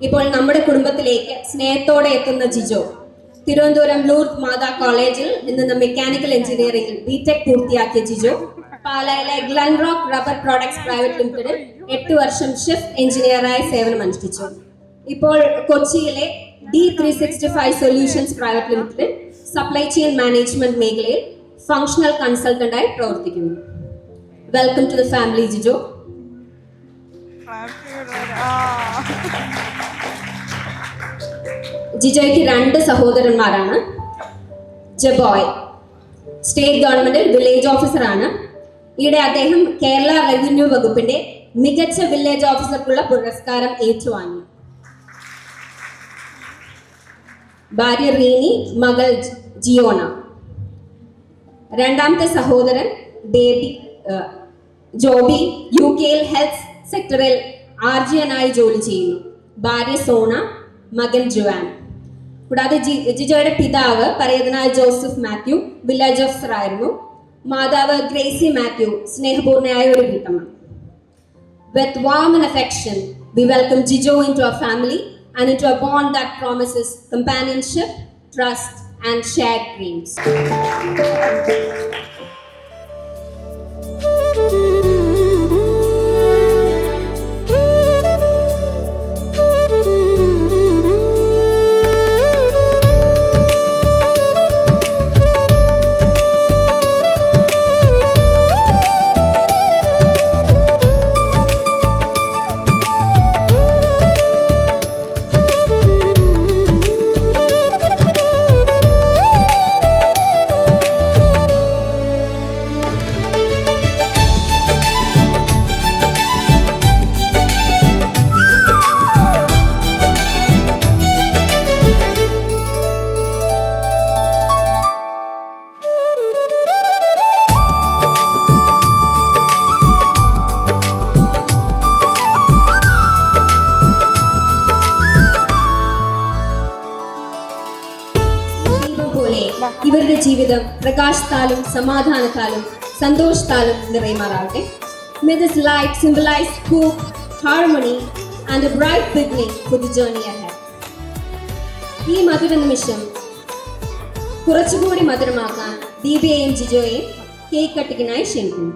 ഇപ്പോൾ നമ്മുടെ കുടുംബത്തിലേക്ക് സ്നേഹത്തോടെ എത്തുന്ന ജിജോ തിരുവനന്തപുരം ലൂർദ് മാതാ കോളേജിൽ നിന്ന് മെക്കാനിക്കൽ എഞ്ചിനീയറിംഗിൽ BTech പൂർത്തിയാക്കിയ ജിജോ പാലായിലെ ഗ്ലൻറോക്ക് റബ്ബർ പ്രോഡക്ട്സ് പ്രൈവറ്റ് ലിമിറ്റഡിൽ 8 വർഷം ഷിഫ്റ്റ് എഞ്ചിനീയറായി സേവനമനുഷ്ഠിച്ചു. ഇപ്പോൾ കൊച്ചിയിലെ D365 സൊല്യൂഷൻസ് പ്രൈവറ്റ് ലിമിറ്റഡിൽ സപ്ലൈ ചെയിൻ മാനേജ്മെന്റ് മേഖലയിൽ ഫങ്ഷണൽ കൺസൾട്ടന്റായി പ്രവർത്തിക്കുന്നു. Welcome to the family Jijo. ജിജോയ്ക്ക് 2 സഹോദരന്മാരാണ്. ജബോയ് സ്റ്റേറ്റ് ഗവൺമെന്റിൽ വില്ലേജ് ഓഫീസറാണ്. ഈയിടെ അദ്ദേഹം കേരള റവന്യൂ വകുപ്പിന്റെ മികച്ച വില്ലേജ് ഓഫീസർക്കുള്ള പുരസ്കാരം ഏറ്റുവാങ്ങി. ഭാര്യ റീനി, മകൾ ജിയോണ. രണ്ടാമത്തെ സഹോദരൻ ജോബി UK-യിൽ ഹെൽത്ത് സെക്ടറിൽ RGN ആയി ജോലി ചെയ്യുന്നു. ഭാര്യ സോണ, മകൻ ജുവാൻ. കൂടാതെ ജിജോയുടെ പിതാവ് പരേതനായ ജോസഫ് മാത്യു വില്ലേജ് ഓഫീസർ ആയിരുന്നു. മാതാവ് ഗ്രേസി മാത്യു സ്നേഹപൂർണ്ണയായ ഒരു വീട്ടമ്മ. With warm and affection, we welcome Jijo into our family and into a bond that promises companionship, trust, and shared dreams. ഇവരുടെ ജീവിതം പ്രകാശത്താലും സമാധാനത്താലും സന്തോഷത്താലും നിറയുമാറാകട്ടെ. May this light symbolize hope, harmony and a bright beginning for the journey ahead. ഈ മധുര നിമിഷം കുറച്ചുകൂടി മധുരമാക്കാൻ ദീപയെയും ജിജോയെയും cake കട്ടിങ്ങിനായി ക്ഷണിക്കുന്നു.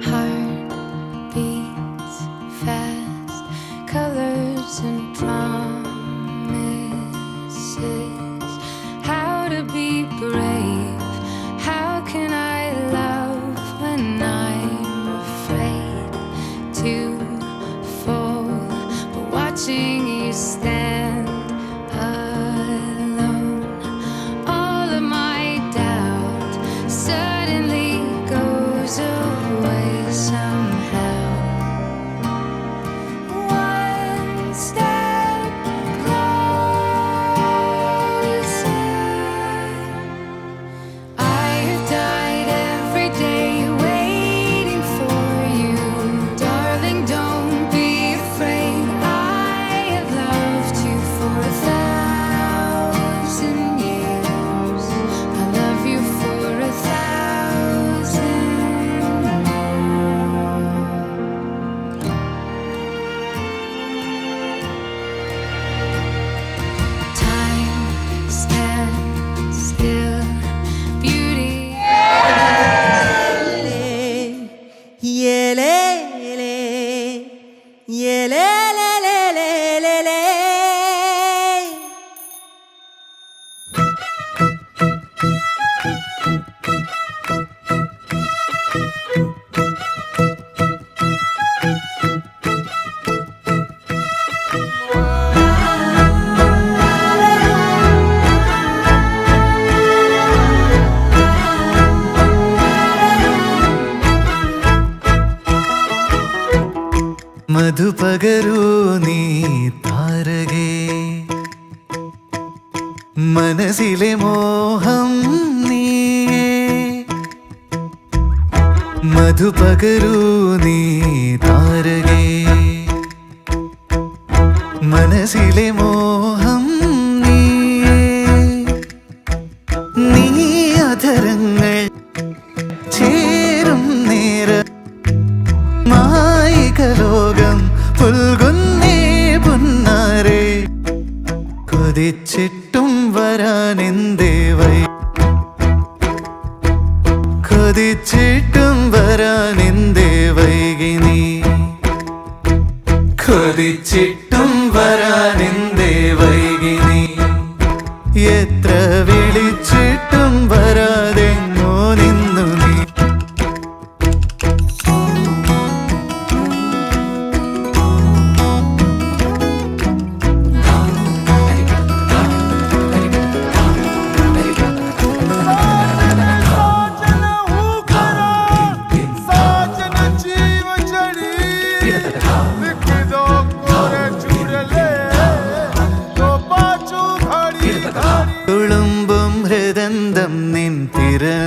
Heart beats fast, colors and promises. How to be brave? How can I love when I'm afraid to fall? But watching you stand alone, all of my doubt suddenly goes away somehow. One step closer. I have died every day waiting for you. Darling, don't be afraid. I have loved you for 1,000 years. I love you for 1,000 more. Time stands still. Beauty. മധുപകരൂ നീ താരകേ, മനസ്സിലെ മോഹം നീയേ. മധുപകരൂ നീ താരകേ, മനസ്സിലെ മോഹം നീയേ. നീ അധരങ്ങൾ ചേരും നേരം മായികലോകം പുൽകുന്നേ പുന്നാരേ. കൊതിച്ചിട്ടും വരാനെന്തേ വൈ, കൊതിച്ചിട്ടും വരാനെന്തേ വൈകി നീ, കൊതിച്ചിട്ടും വരാനെന്തേ വൈകി നീ. എത്ര വിളിച്ചിട്ടും വരാതെങ്ങോ നിന്നു നീ. തുളുമ്പും ഹൃദന്തം നിൻ തിരനുരയുമ്പോൾ,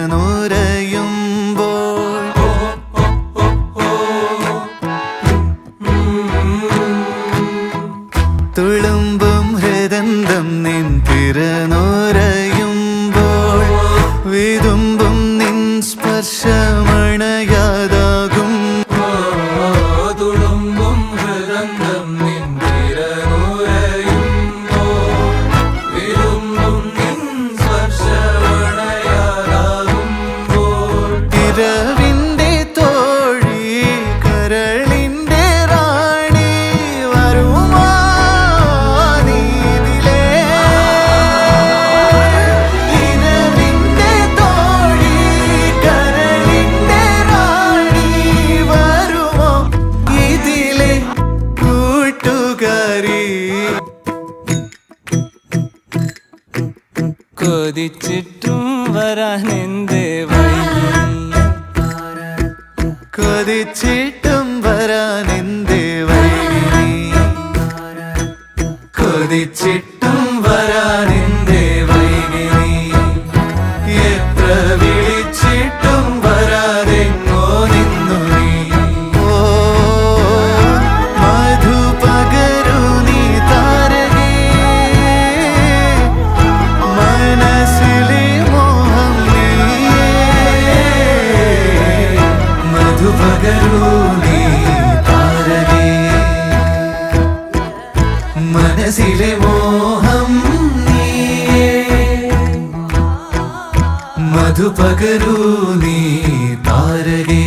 തുളുമ്പും ഹൃദന്തം നിൻ തിരനുരയുമ്പോൾ, വിതുമ്പും നിൻ സ്പർശമണയാതാകും. തുളുമ്പും ഹൃദന്തം നിൻ തിരനുരയുമ്പോൾ, വിതുമ്പും നിൻ സ്പർശമണയാതാകുമ്പോൾ. ഇരവിന്റെ തോഴി കരളിന്റെ റാണി വരുമാ നീതിലേ. ഇരവിന്റെ തോഴി കരളിന്റെ റാണി വരുമോ ഇതിലെ കൂട്ടുകാരി. കൊതിച്ചിട്ടും വരാനെന്തേ വൈകി, കൊതിച്ചിട്ടും വരാനെന്തേ വൈകി നീ, കൊതിച്ചിട്ടും വരാനെന്തേ വൈകി നീ. എത്ര വിളിച്ചിട്ടും വരാതെങ്ങോ നിന്നു നീ. ഓ മധുപകരൂ നീ താരകേ, എന്നിലെ മോഹം നീയേ മധു പകരൂ നീ താരകേ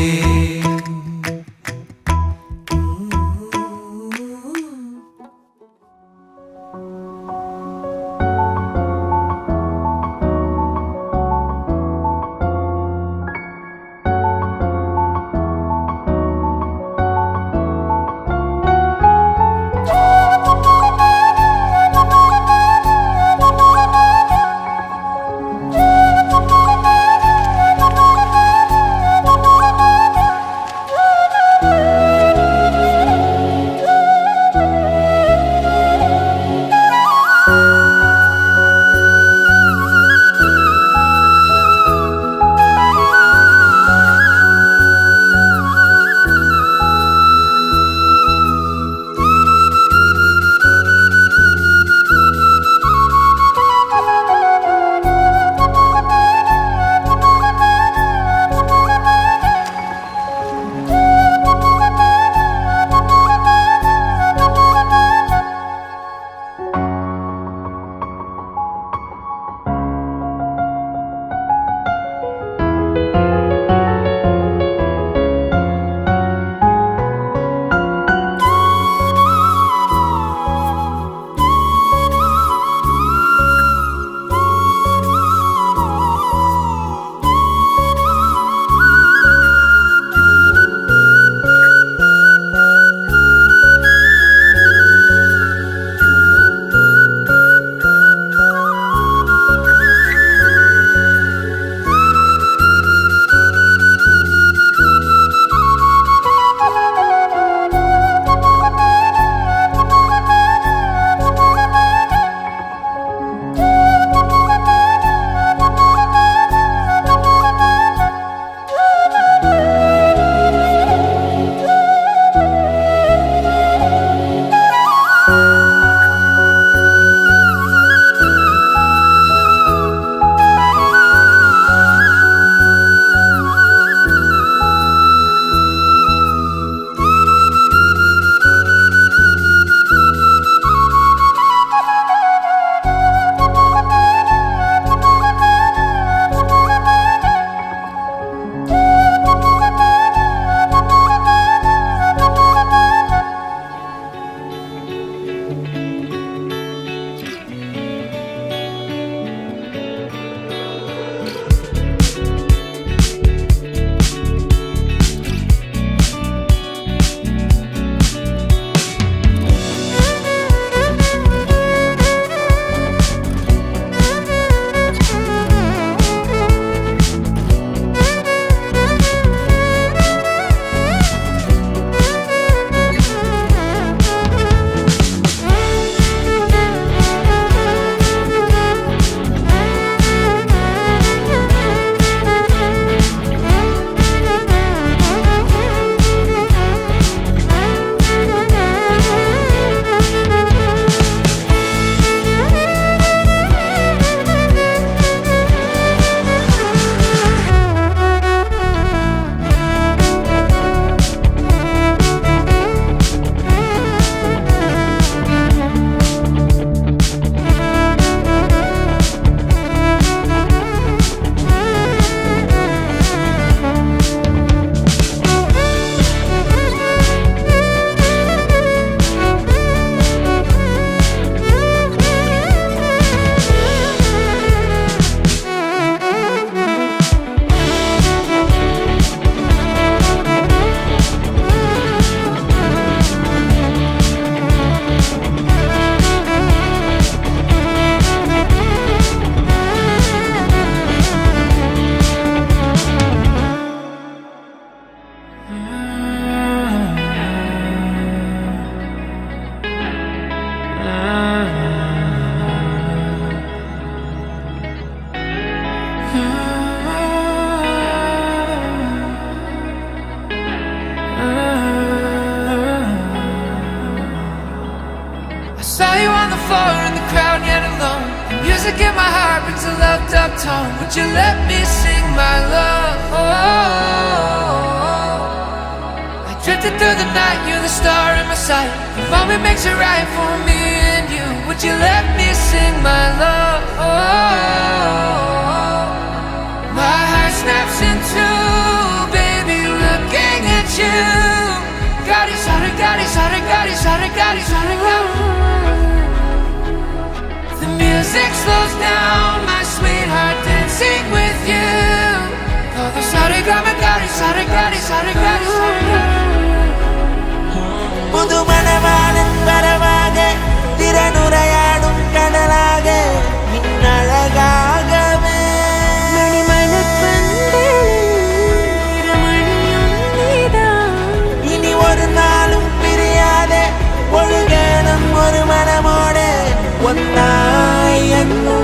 music in my heart brings a loved up tone. Would you let me sing my love? I drifted through the night, you're the star in my sight. If only makes it right for me and you. Would The music slows down, my sweetheart, dancing with you. Todo sarigari, sarigari, sarigari, sarigari. Puthumanavalan വരവാകെ തിരനുറയാടും കടലാകെ മിന്നഴകാകവേ ഇനി ഒരു നാളും പിരിയാതെ ഒഴുകണം ഒരു മനമോടെ ഒന്നായി എന്നും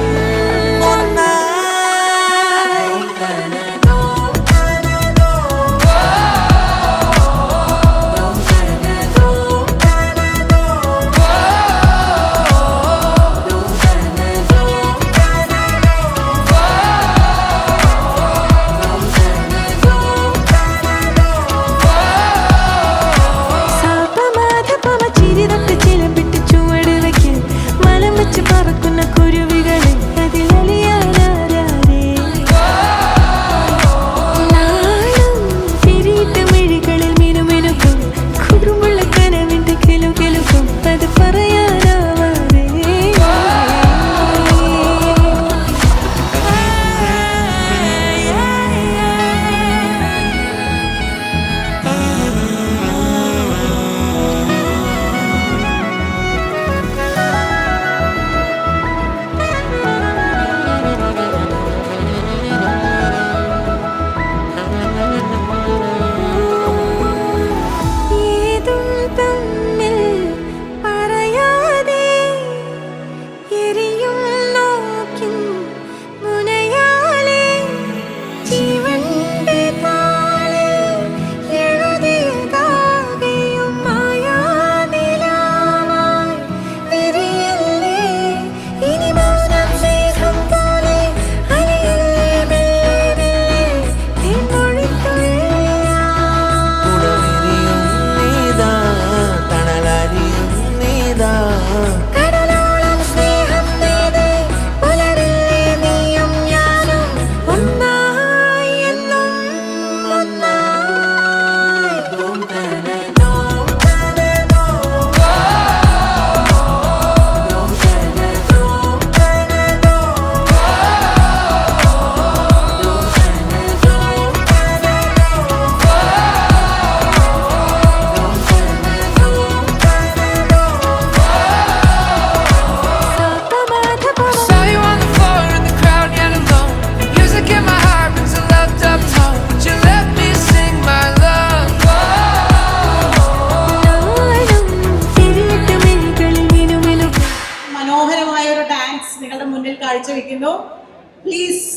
please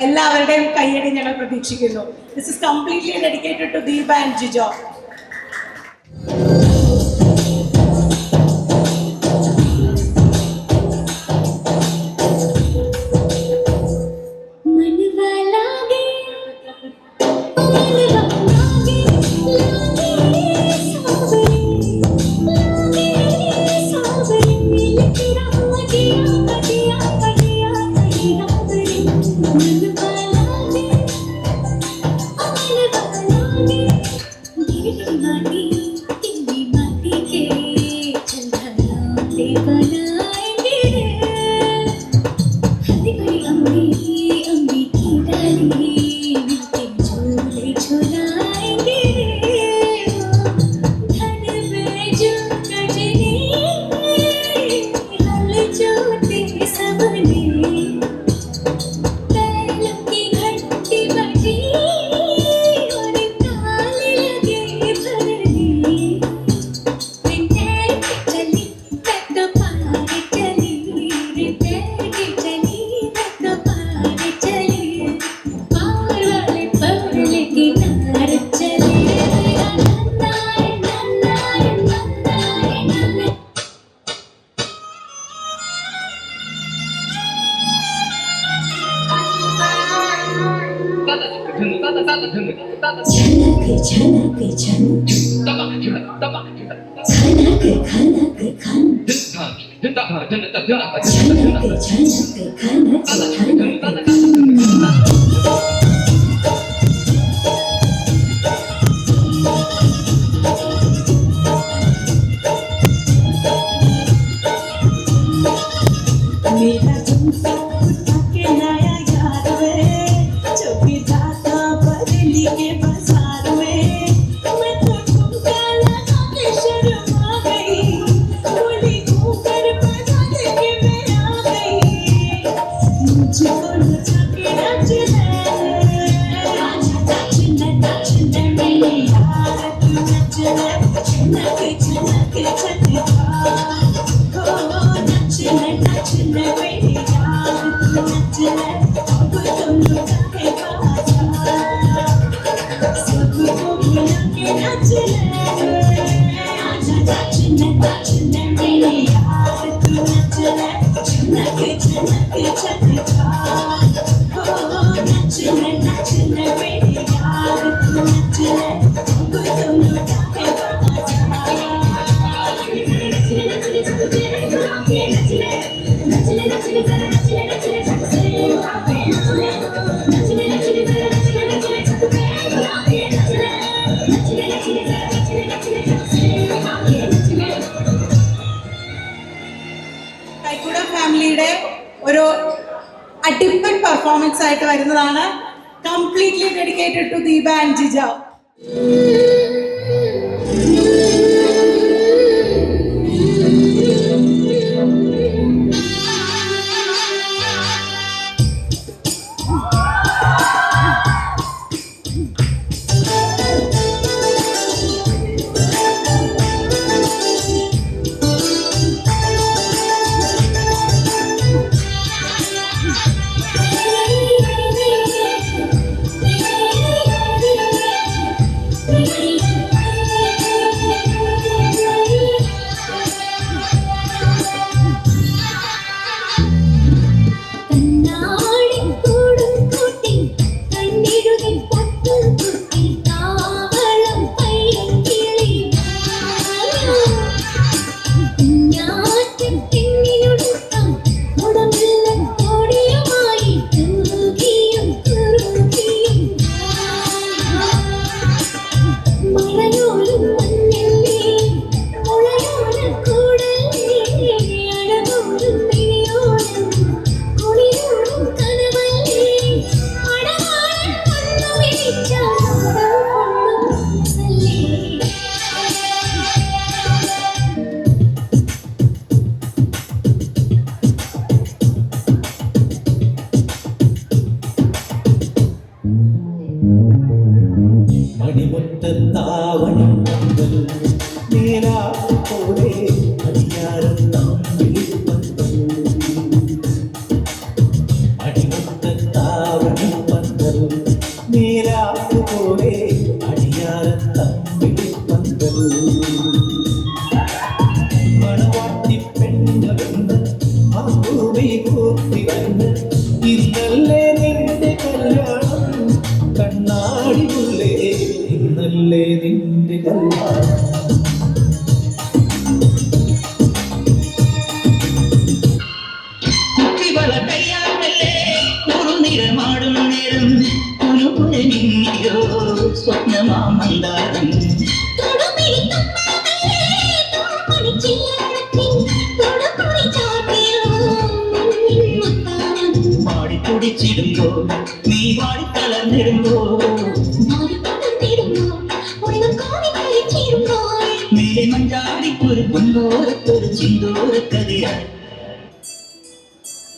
എല്ലാവരുടെയും കയ്യടി ഞങ്ങൾ പ്രതീക്ഷിക്കുന്നു. This is completely dedicated to Deepa and Jijo. കൈക്കൂട ഫാമിലിയുടെ ഒരു അടിപ്പൻ പെർഫോമൻസ് ആയിട്ട് വരുന്നതാണ്. Completely dedicated to Deepa and Jija.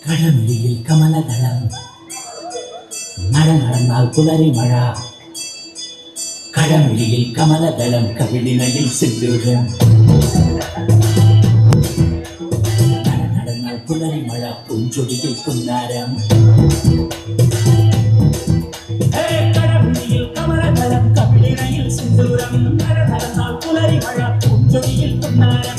കടമിഴിയിൽ കമലദളം നടന്നാൽ പുലരി മഴ. കടമിഴിയിൽ കമലദളം കവിളിനയിൽ സിന്ദൂരം നടന്നാൽ പുലരി മഴ പൂഞ്ചൊടിയിൽ പുന്നാരം. കടമിഴിയിൽ കമലദളം കവിളിനയിൽ സിന്ദൂരം നടന്നാൽ പുലരി മഴ പൂഞ്ചൊടിയിൽ പുന്നാരം.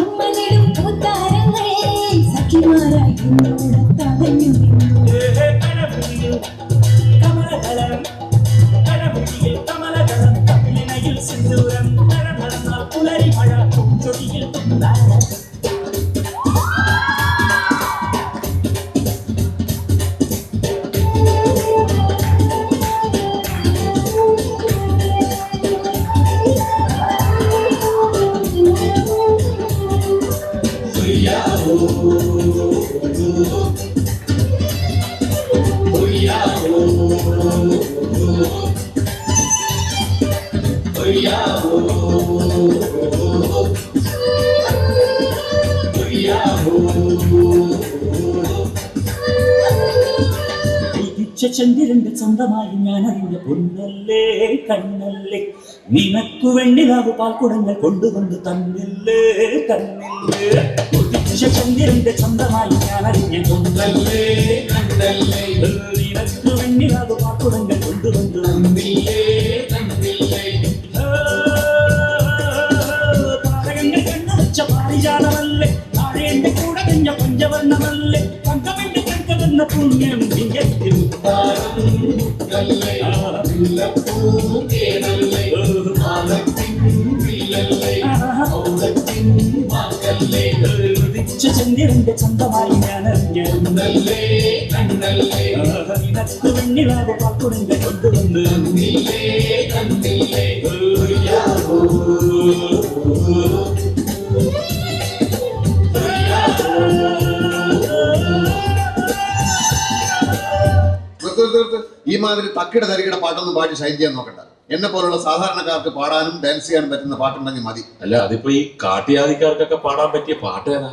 അമ്മനിടും പൂത്താരങ്ങൾ സഖിമാരായി തടഞ്ഞു കമലദളം കടമിഴിയിൽ കമലദളം കവിളിനയിൽ സിന്ദൂരം നടന്നാൽ പുലരി മഴ പൂഞ്ചൊടിയിൽ പുന്നാരം. ചന്ദ്രന്റെ സ്വന്തമായി ഞാൻ അറിഞ്ഞ പൊന്നല്ലേ കണ്ണല്ലേ, നിനക്കു വെണ്ണിലാവ് പാൽക്കുടങ്ങൾ കൊണ്ടുകൊണ്ട് തന്നില്ലേ കണ്ണില്ലേ. ഉദിച്ച ചന്ദ്രന്റെ സ്വന്തമായി ഞാൻ അറിഞ്ഞ പൊന്നല്ലേ കണ്ണല്ലേ, നിനക്കു വെണ്ണിലാവ് പാൽക്കുടങ്ങൾ കൊണ്ടുകൊണ്ട് തന്നില്ലേ കണ്ണില്ലേ. താരകങ്ങൾ കണ്ണുവച്ച പാരിജാതമല്ലേ, താഴെ എന്റെ കൂടെ കഴിഞ്ഞ പഞ്ചവർണ്ണമല്ലേ, പങ്കമെന്റെ കൺകവന്ന പുണ്യം വിജയത്തിൽ ചന്ദ്രന്റെ സ്വന്തമായി ഞാൻ അറിഞ്ഞല്ലേ കണ്ണല്ലേ, നിനക്ക് വെണ്ണിലാവ് പാൽക്കുടങ്ങൾ കൊണ്ടുവന്ന് ഈ മാതിരി തക്കിട തരികിട പാട്ടൊന്നും പാടി ഷൈൻ ചെയ്യാൻ നോക്കണ്ട. എന്നെ പോലുള്ള സാധാരണക്കാർക്ക് പാടാനും ഡാൻസ് ചെയ്യാനും പറ്റുന്ന പാട്ടുണ്ടെങ്കിൽ മതി. അല്ല, അതിപ്പോ ഈ കാട്ടിയാദിക്കാർക്കൊക്കെ പാടാൻ പറ്റിയ പാട്ട് ഏതാ?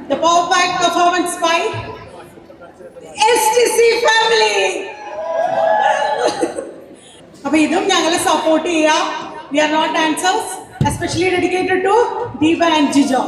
The power pack performance by STC family. അപ്പോൾ ഇതും ഞങ്ങളെ സപ്പോർട്ട് ചെയ്യാം. We are not dancers, especially dedicated to Deepa and Jijo.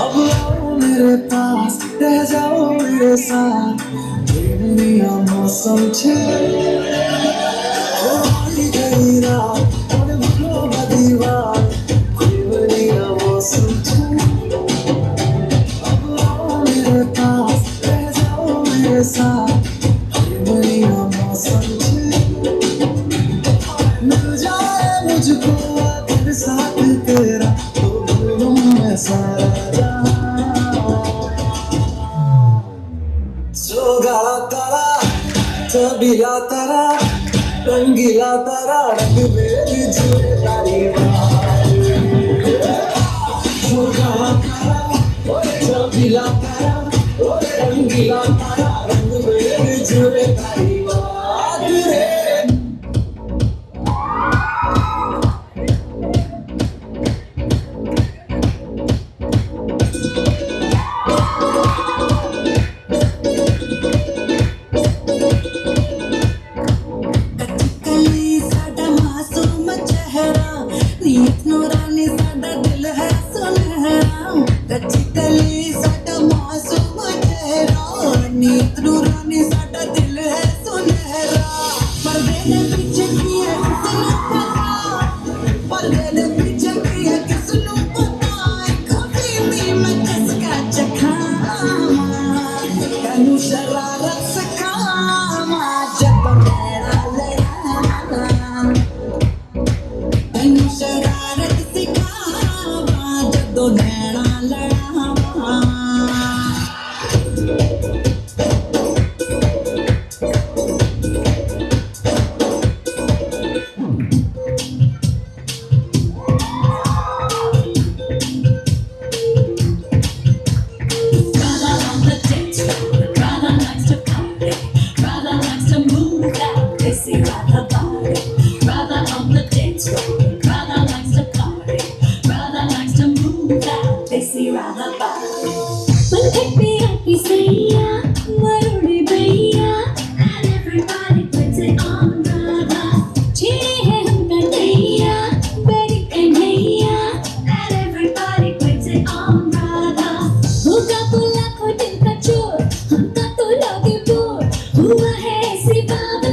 अब आओ मेरे पास, रह जाओ मेरे साथ, दुनिया मौसम छे गई रात, भूलो दीवार, दुनिया मौसम छे। अब आओ मेरे पास, रह जाओ मेरे साथ, दुनिया मौसम छे। मिल जाए मुझको तेरे साथ तेरा, तो भूलूं मैं सारा सोगाला तारा, तबीला तारा, रंगीला तारा, रंग मेरी जिम्मेदारी सोगाला तारा, तबीला तारा, रंगीला तारा रंग में जुड़े तारी बात रे हुआ है सिवा